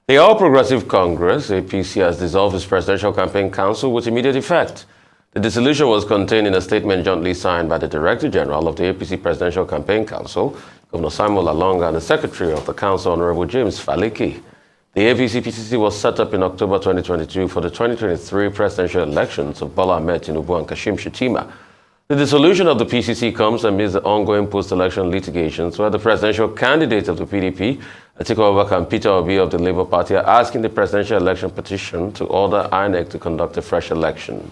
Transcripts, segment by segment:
The All Progressive Congress, APC, has dissolved its Presidential Campaign Council with immediate effect. The dissolution was contained in a statement jointly signed by the Director General of the APC Presidential Campaign Council, Governor Samuel Alonga, and the Secretary of the Council, Honorable James Faliki. The APC-PCC was set up in October 2022 for the 2023 presidential elections of Bola Ahmed Tinubu and Kashim Shettima. The dissolution of the PCC comes amidst the ongoing post-election litigations where the presidential candidate of the PDP, Atiku Abubakar, and Peter Obi of the Labour Party are asking the presidential election petition to order INEC to conduct a fresh election.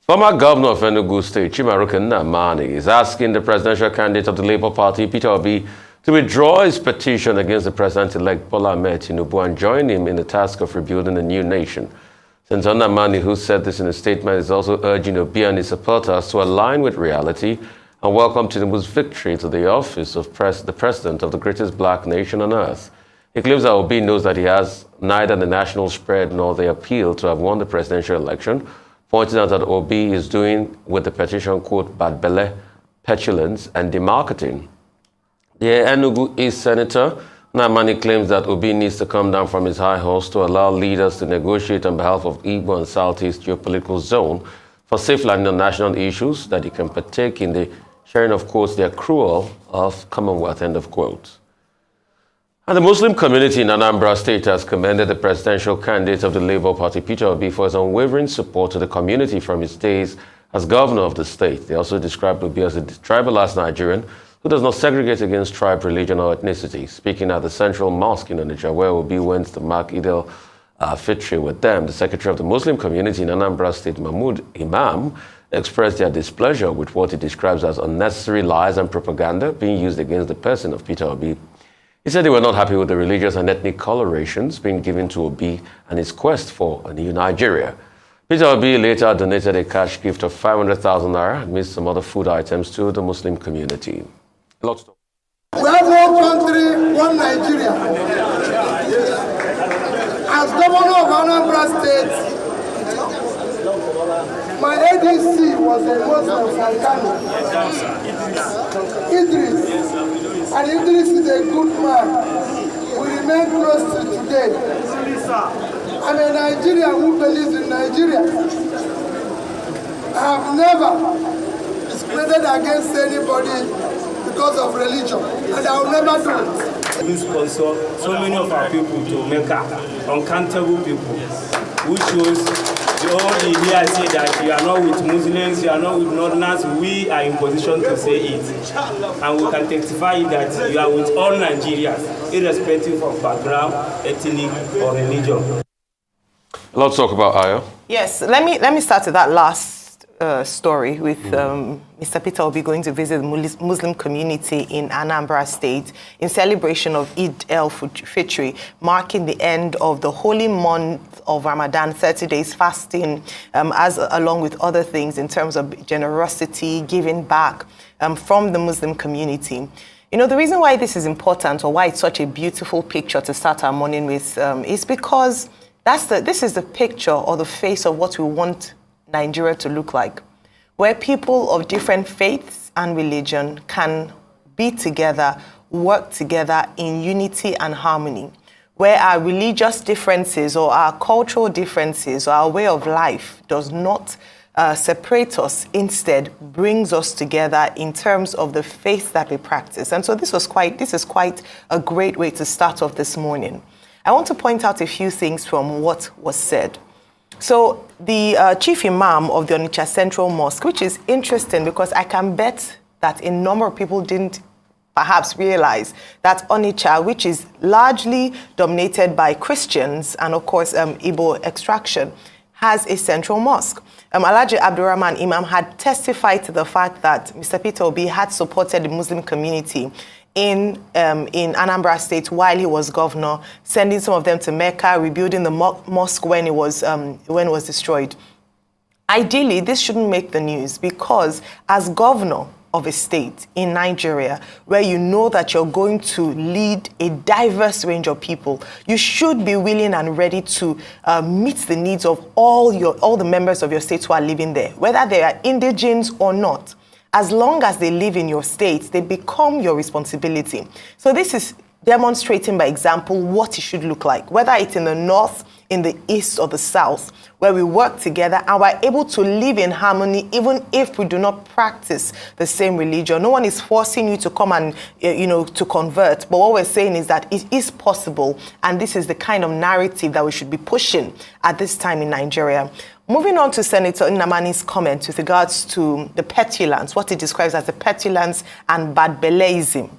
Former Governor of Enugu State, NNAMANI, is asking the presidential candidate of the Labour Party, Peter Obi, to withdraw his petition against the President-elect Bola Ahmed Tinubu and join him in the task of rebuilding a new nation. Senator NNAMANI, who said this in a statement, is also urging Obi and his supporters to align with reality and welcome Tinubu's victory to the office of the President of the greatest black nation on earth. He claims that Obi knows that he has neither the national spread nor the appeal to have won the presidential election, pointing out that Obi is doing with the petition, quote, bad belle, petulance, and demarketing. The Enugu East Senator NNAMANI claims that Obi needs to come down from his high horse to allow leaders to negotiate on behalf of Igbo and Southeast geopolitical zone for safe landing on national issues, that he can partake in the sharing of, quotes, the accrual of Commonwealth, end of quote. And the Muslim community in Anambra State has commended the presidential candidate of the Labour Party, Peter Obi, for his unwavering support to the community from his days as governor of the state. They also described Obi as a tribalized Nigerian who does not segregate against tribe, religion, or ethnicity. Speaking at the Central Mosque in Onitsha, where Obi went to mark Eid al-Fitr with them, the secretary of the Muslim community in Anambra State, Mahmood Imam, expressed their displeasure with what he describes as unnecessary lies and propaganda being used against the person of Peter Obi. He said they were not happy with the religious and ethnic colorations being given to Obi and his quest for a new Nigeria. Peter Obi later donated a cash gift of 500,000 naira amidst some other food items to the Muslim community. Lots of. We have one country, one Nigeria. As governor of Anambra State, my ADC was a Muslim from Kano, Idris. And Idris is a good man. We remain close to today. I'm a Nigerian who believes in Nigeria. I have never discriminated against anybody because of religion, and I will never do it. We sponsor so many of our people to Mecca, uncountable people, who shows the whole idea say that you are not with Muslims, you are not with Northerners. We are in position to say it, and we can testify that you are with all Nigerians, irrespective of background, ethnic, or religion. Let's talk about Ayo. Yes, let me start with that last story with Mr. Peter Obi going to visit the Muslim community in Anambra State in celebration of Eid al-Fitr, marking the end of the holy month of Ramadan, 30 days fasting, along with other things in terms of generosity, giving back from the Muslim community. You know, the reason why this is important, or why it's such a beautiful picture to start our morning with, is because this is the picture or the face of what we want Nigeria to look like, where people of different faiths and religion can be together, work together in unity and harmony, where our religious differences or our cultural differences or our way of life does not separate us, instead brings us together in terms of the faith that we practice. And so this is quite a great way to start off this morning. I want to point out a few things from what was said. So the chief imam of the Onitsha Central Mosque, which is interesting because I can bet that a number of people didn't perhaps realize that Onitsha, which is largely dominated by Christians and of course Igbo extraction, has a central mosque. Alhaji Abdurrahman Imam had testified to the fact that Mr. Peter Obi had supported the Muslim community in Anambra State while he was governor, sending some of them to Mecca, rebuilding the mosque when it was destroyed. Ideally, this shouldn't make the news because as governor of a state in Nigeria, where you know that you're going to lead a diverse range of people, you should be willing and ready to meet the needs of all the members of your state who are living there, whether they are indigenes or not. As long as they live in your state, they become your responsibility. So this is demonstrating by example what it should look like, whether it's in the north, in the east, or the south, where we work together and we're able to live in harmony even if we do not practice the same religion. No one is forcing you to come and, to convert. But what we're saying is that it is possible, and this is the kind of narrative that we should be pushing at this time in Nigeria. Moving on to Senator NNAMANI's comment with regards to the petulance, what he describes as the petulance and bad beleism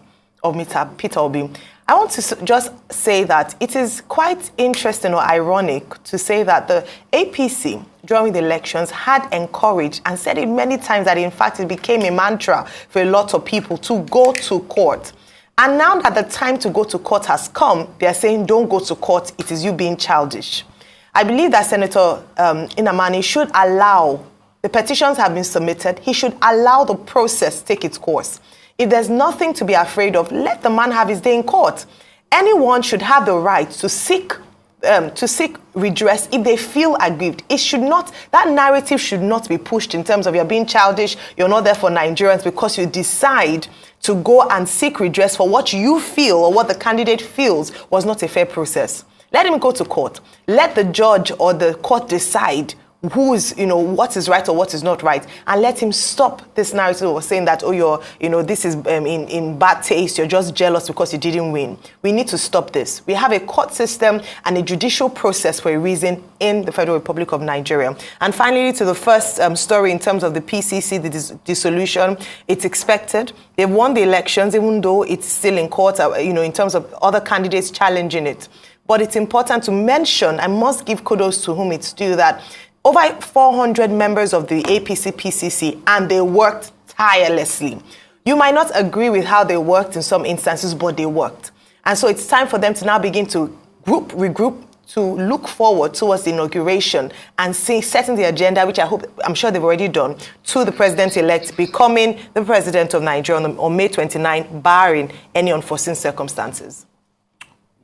of Mr. Peter Obi. I want to just say that it is quite interesting or ironic to say that the APC during the elections had encouraged and said it many times that in fact it became a mantra for a lot of people to go to court. And now that the time to go to court has come, they are saying don't go to court, it is you being childish. I believe that Senator NNAMANI should allow, the petitions have been submitted, he should allow the process take its course. If there's nothing to be afraid of, let the man have his day in court. Anyone should have the right to seek redress if they feel aggrieved. It should not, that narrative should not be pushed in terms of you're being childish, you're not there for Nigerians because you decide to go and seek redress for what you feel or what the candidate feels was not a fair process. Let him go to court. Let the judge or the court decide who's, what is right or what is not right, and let him stop this narrative of saying that, oh, you're, this is in bad taste, you're just jealous because you didn't win. We need to stop this. We have a court system and a judicial process for a reason in the Federal Republic of Nigeria. And finally, to the first story in terms of the PCC, the dissolution, it's expected. They've won the elections, even though it's still in court, in terms of other candidates challenging it. But it's important to mention, I must give kudos to whom it's due, that over 400 members of the APC-PCC, and they worked tirelessly. You might not agree with how they worked in some instances, but they worked. And so it's time for them to now begin to regroup, to look forward towards the inauguration and setting the agenda, which I'm sure they've already done, to the president-elect becoming the president of Nigeria on May 29, barring any unforeseen circumstances.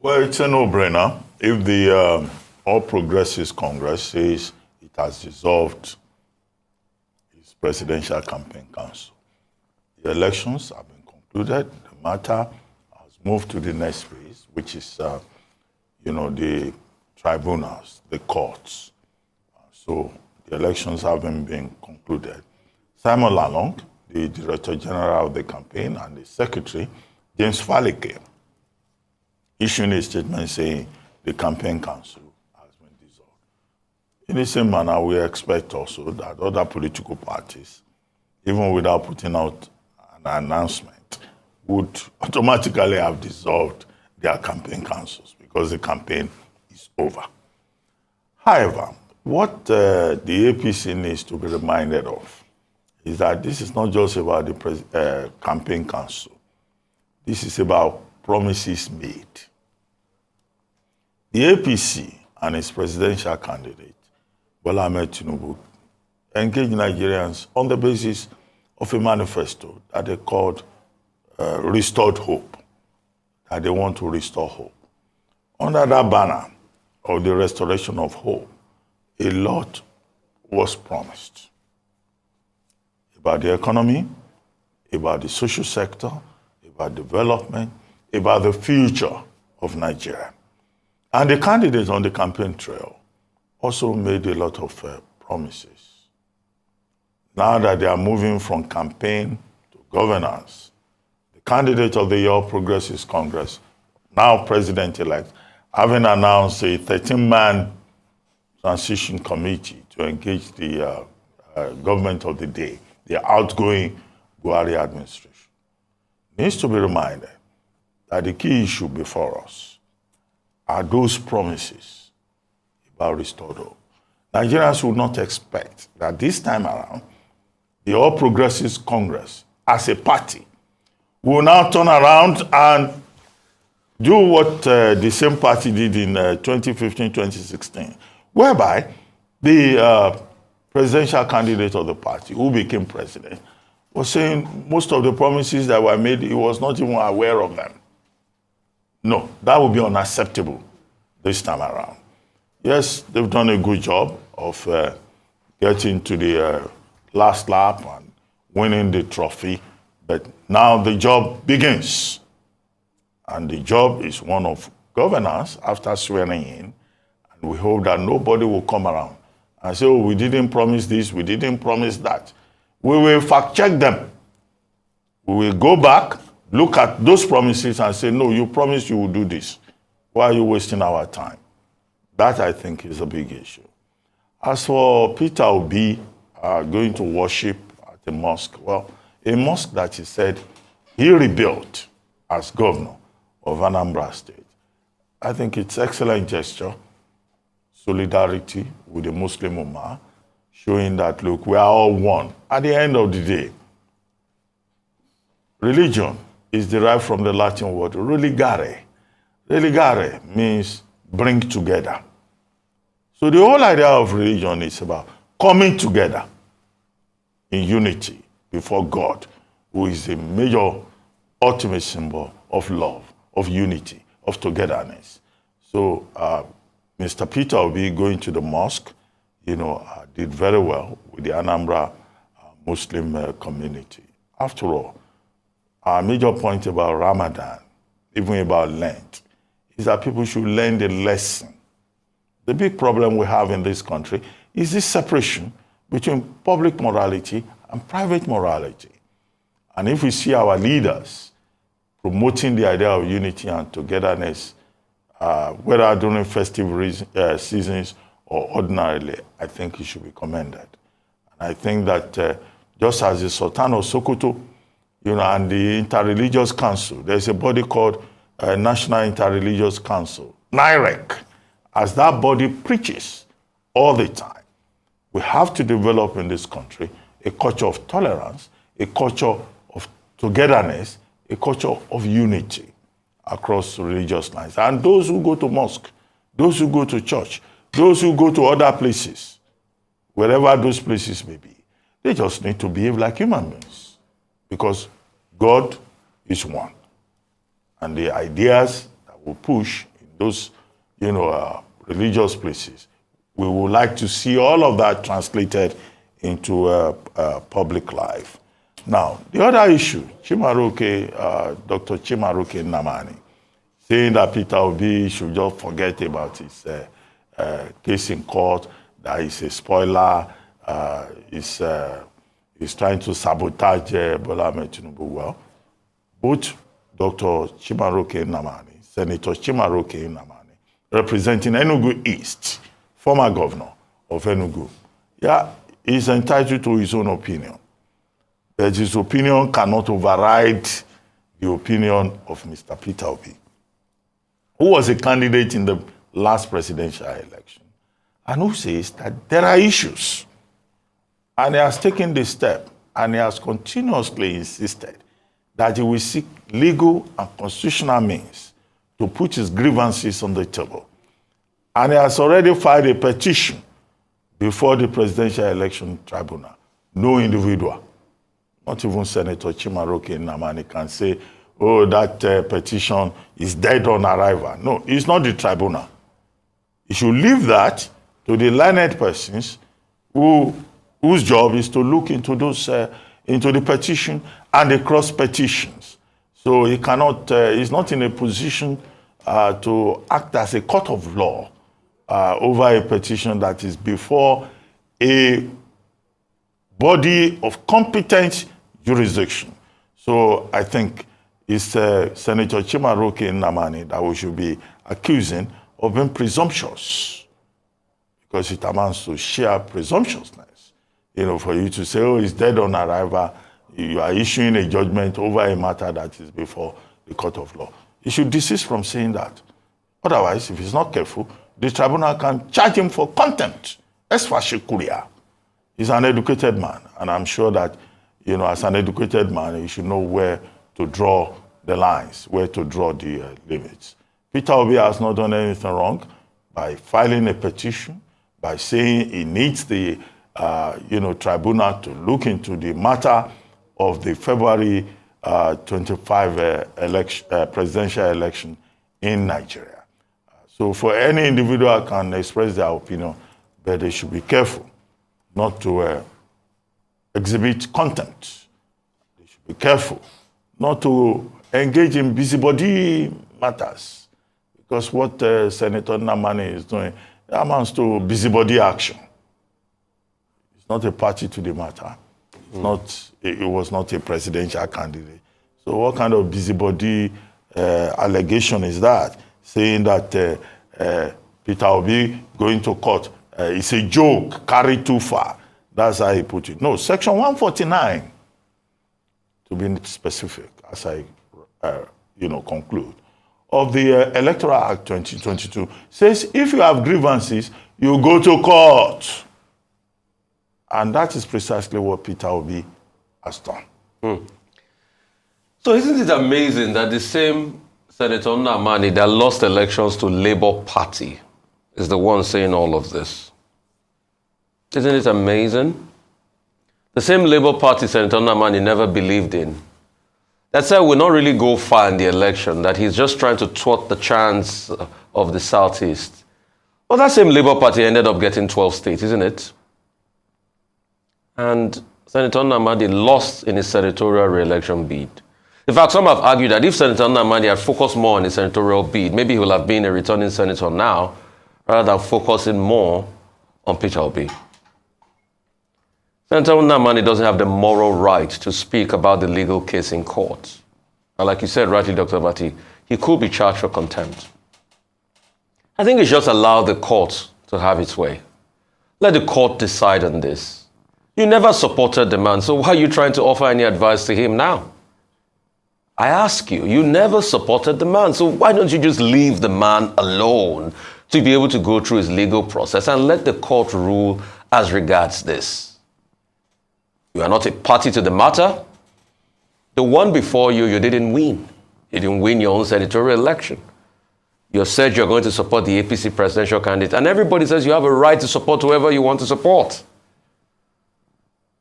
Well, it's a no-brainer. If the All Progressives Congress says it has dissolved its presidential campaign council, the elections have been concluded, the matter has moved to the next phase, which is, the tribunals, the courts. So the elections haven't been concluded. Simon Lalong, the Director General of the campaign, and the Secretary, James Faleke, issuing a statement saying the campaign council has been dissolved. In the same manner, we expect also that other political parties, even without putting out an announcement, would automatically have dissolved their campaign councils because the campaign is over. However, what the APC needs to be reminded of is that this is not just about the campaign council. This is about promises made. The APC and its presidential candidate, Bola Ahmed Tinubu, engaged Nigerians on the basis of a manifesto that they called Restored Hope, that they want to restore hope. Under that banner of the restoration of hope, a lot was promised about the economy, about the social sector, about development, about the future of Nigeria. And the candidates on the campaign trail also made a lot of promises. Now that they are moving from campaign to governance, the candidate of the All Progressives Congress, now president-elect, having announced a 13-man transition committee to engage the government of the day, the outgoing Buhari administration, needs to be reminded that the key issue before us are those promises about restored hope. Nigerians would not expect that this time around, the All Progressives Congress, as a party, will now turn around and do what the same party did in 2015-2016, whereby the presidential candidate of the party, who became president, was saying most of the promises that were made, he was not even aware of them. No, that would be unacceptable this time around. Yes, they've done a good job of getting to the last lap and winning the trophy, but now the job begins. And the job is one of governance after swearing in. And we hope that nobody will come around and say, oh, we didn't promise this, we didn't promise that. We will fact check them. We will go back, look at those promises and say, no, you promised you will do this. Why are you wasting our time? That, I think, is a big issue. As for Peter Obi going to worship at a mosque, well, a mosque that he said he rebuilt as governor of Anambra State, I think it's excellent gesture, solidarity with the Muslim Ummah, showing that, look, we are all one. At the end of the day, religion is derived from the Latin word religare. Religare means bring together. So the whole idea of religion is about coming together in unity before God, who is a major ultimate symbol of love, of unity, of togetherness. So Mr. Peter Obi going to the mosque, did very well with the Anambra Muslim community. After all, our major point about Ramadan, even about Lent, is that people should learn the lesson. The big problem we have in this country is this separation between public morality and private morality. And if we see our leaders promoting the idea of unity and togetherness, whether during festive seasons or ordinarily, I think it should be commended. And I think that just as the Sultan of Sokoto, and the Interreligious Council, there's a body called National Interreligious Council, NIREC, as that body preaches all the time. We have to develop in this country a culture of tolerance, a culture of togetherness, a culture of unity across religious lines. And those who go to mosque, those who go to church, those who go to other places, wherever those places may be, they just need to behave like human beings, because God is one. And the ideas that we push in those, religious places, we would like to see all of that translated into public life. Now, the other issue, Dr. Chimaroke NNAMANI, saying that Peter Obi should just forget about his case in court, that he's a spoiler, he's trying to sabotage Bola Ahmed Tinubu. Well, both Dr. Chimaroke NNAMANI, Senator Chimaroke NNAMANI, representing Enugu East, former governor of Enugu, he's entitled to his own opinion. But his opinion cannot override the opinion of Mr. Peter Obi, who was a candidate in the last presidential election, and who says that there are issues. And he has taken this step, and he has continuously insisted that he will seek legal and constitutional means to put his grievances on the table. And he has already filed a petition before the Presidential Election Tribunal. No individual, not even Senator Chimaroke NNAMANI, can say, oh, that petition is dead on arrival. No, it's not the tribunal. You should leave that to the learned persons whose job is to look into those, into the petition and the cross petitions. So he cannot, he's not in a position to act as a court of law over a petition that is before a body of competent jurisdiction. So I think it's Senator Chimaroke NNAMANI that we should be accusing of being presumptuous, because it amounts to sheer presumptuousness. For you to say, oh, it's dead on arrival, you are issuing a judgment over a matter that is before the court of law. You should desist from saying that. Otherwise, if he's not careful, the tribunal can charge him for contempt. Esfashikuria. He's an educated man, and I'm sure that, as an educated man, he should know where to draw the lines, where to draw the limits. Peter Obi has not done anything wrong by filing a petition, by saying he needs the tribunal to look into the matter of the February 25 presidential election in Nigeria. So for any individual can express their opinion, but they should be careful not to exhibit contempt. They should be careful not to engage in busybody matters. Because what Senator NNAMANI is doing amounts to busybody action. It's not a party to the matter. It was not a presidential candidate. So what kind of busybody allegation is that? Saying that Peter Obi going to court is a joke, carried too far. That's how he put it. No, Section 149, to be specific, as I conclude, of the Electoral Act 2022 says if you have grievances, you go to court. And that is precisely what Peter Obi has done. So isn't it amazing that the same Senator NNAMANI that lost elections to Labour Party is the one saying all of this? Isn't it amazing? The same Labour Party Senator NNAMANI never believed in. That said, will not really go far in the election, that he's just trying to thwart the chance of the Southeast. Well, that same Labour Party ended up getting 12 states, isn't it? And Senator NNAMANI lost in his senatorial re-election bid. In fact, some have argued that if Senator NNAMANI had focused more on his senatorial bid, maybe he will have been a returning senator now, rather than focusing more on Peter Obi. Senator NNAMANI doesn't have the moral right to speak about the legal case in court. And like you said rightly, Dr. Bati, he could be charged for contempt. I think it's just allow the court to have its way. Let the court decide on this. You never supported the man, so why are you trying to offer any advice to him now? I ask you, you never supported the man, so why don't you just leave the man alone to be able to go through his legal process and let the court rule as regards this? You are not a party to the matter. The one before you, you didn't win. You didn't win your own senatorial election. You said you're going to support the APC presidential candidate, and everybody says you have a right to support whoever you want to support.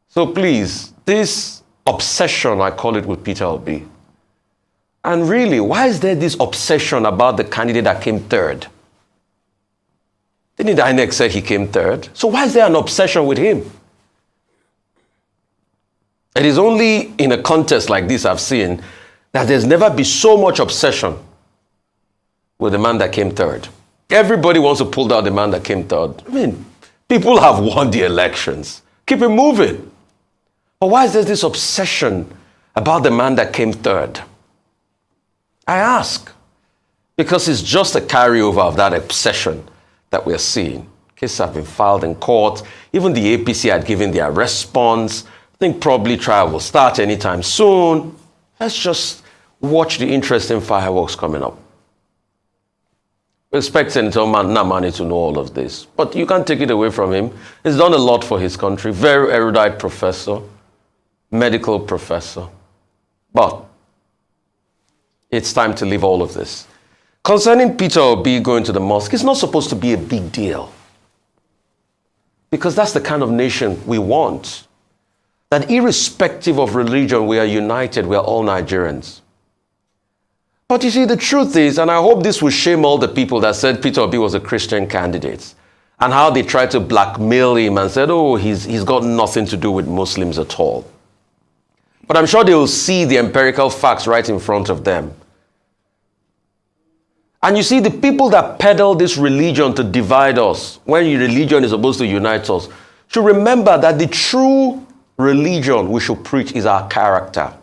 So please, this obsession, I call it, with Peter Obi. And really, why is there this obsession about the candidate that came third? Didn't the INEC say he came third? So why is there an obsession with him? It is only in a contest like this I've seen that there's never been so much obsession with the man that came third. Everybody wants to pull down the man that came third. I mean, people have won the elections. Keep it moving. But why is there this obsession about the man that came third? I ask. Because it's just a carryover of that obsession that we're seeing. Cases have been filed in court. Even the APC had given their response. I think probably trial will start anytime soon. Let's just watch the interesting fireworks coming up. We expect Senator NNAMANI to know all of this. But you can't take it away from him. He's done a lot for his country. Very erudite professor. Medical professor. But it's time to leave all of this. Concerning Peter Obi going to the mosque, it's not supposed to be a big deal. Because that's the kind of nation we want. That irrespective of religion, we are united, we are all Nigerians. But you see, the truth is, and I hope this will shame all the people that said Peter Obi was a Christian candidate, and how they tried to blackmail him and said, oh, he's got nothing to do with Muslims at all. But I'm sure they will see the empirical facts right in front of them. And you see, the people that peddle this religion to divide us, when your religion is supposed to unite us, should remember that the true religion we should preach is our character.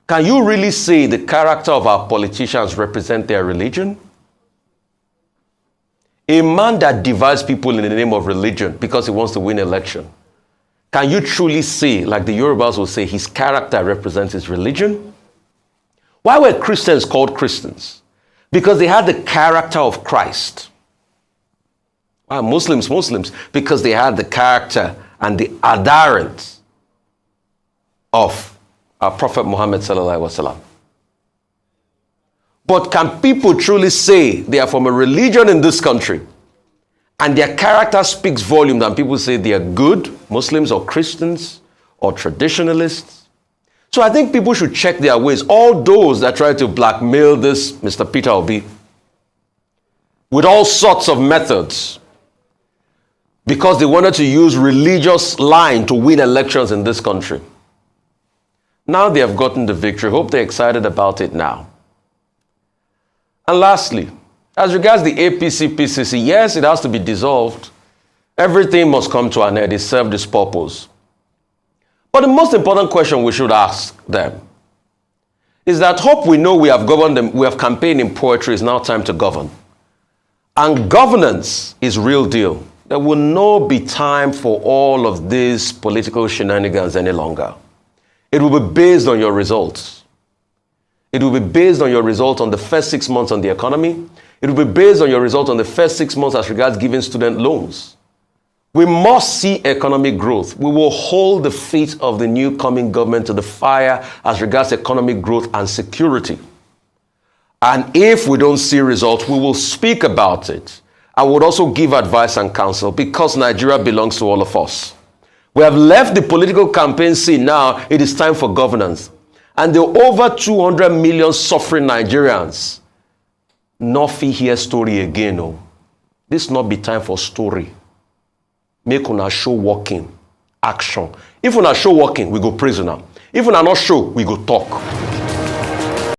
Can you really say the character of our politicians represent their religion? A man that divides people in the name of religion because he wants to win election, can you truly say, like the Yorubas will say, his character represents his religion? Why were Christians called Christians? Because they had the character of Christ. Why Muslims? Because they had the character and the adherence of our Prophet Muhammad sallallahu alaihi wasallam. But can people truly say they are from a religion in this country and their character speaks volume than people say they are good Muslims or Christians or traditionalists? So I think people should check their ways. All those that try to blackmail this Mr. Peter Obi with all sorts of methods because they wanted to use religious line to win elections in this country. Now they have gotten the victory. Hope they're excited about it now. And lastly, as regards the APC-PCC, yes, it has to be dissolved. Everything must come to an end. It served its purpose. But the most important question we should ask them is that hope we know we have governed them, we have campaigned in poetry, it's now time to govern. And governance is real deal. There will not be time for all of these political shenanigans any longer. It will be based on your results. It will be based on your result on the first 6 months on the economy. It will be based on your result on the first 6 months as regards giving student loans. We must see economic growth. We will hold the feet of the new coming government to the fire as regards economic growth and security. And if we don't see results, we will speak about it. I would also give advice and counsel because Nigeria belongs to all of us. We have left the political campaign scene now. It is time for governance. And the over 200 million suffering Nigerians not fit hear story again. No. This not be time for story. Make una show working, action. If una show working, we go prisoner. If una not show, we go talk.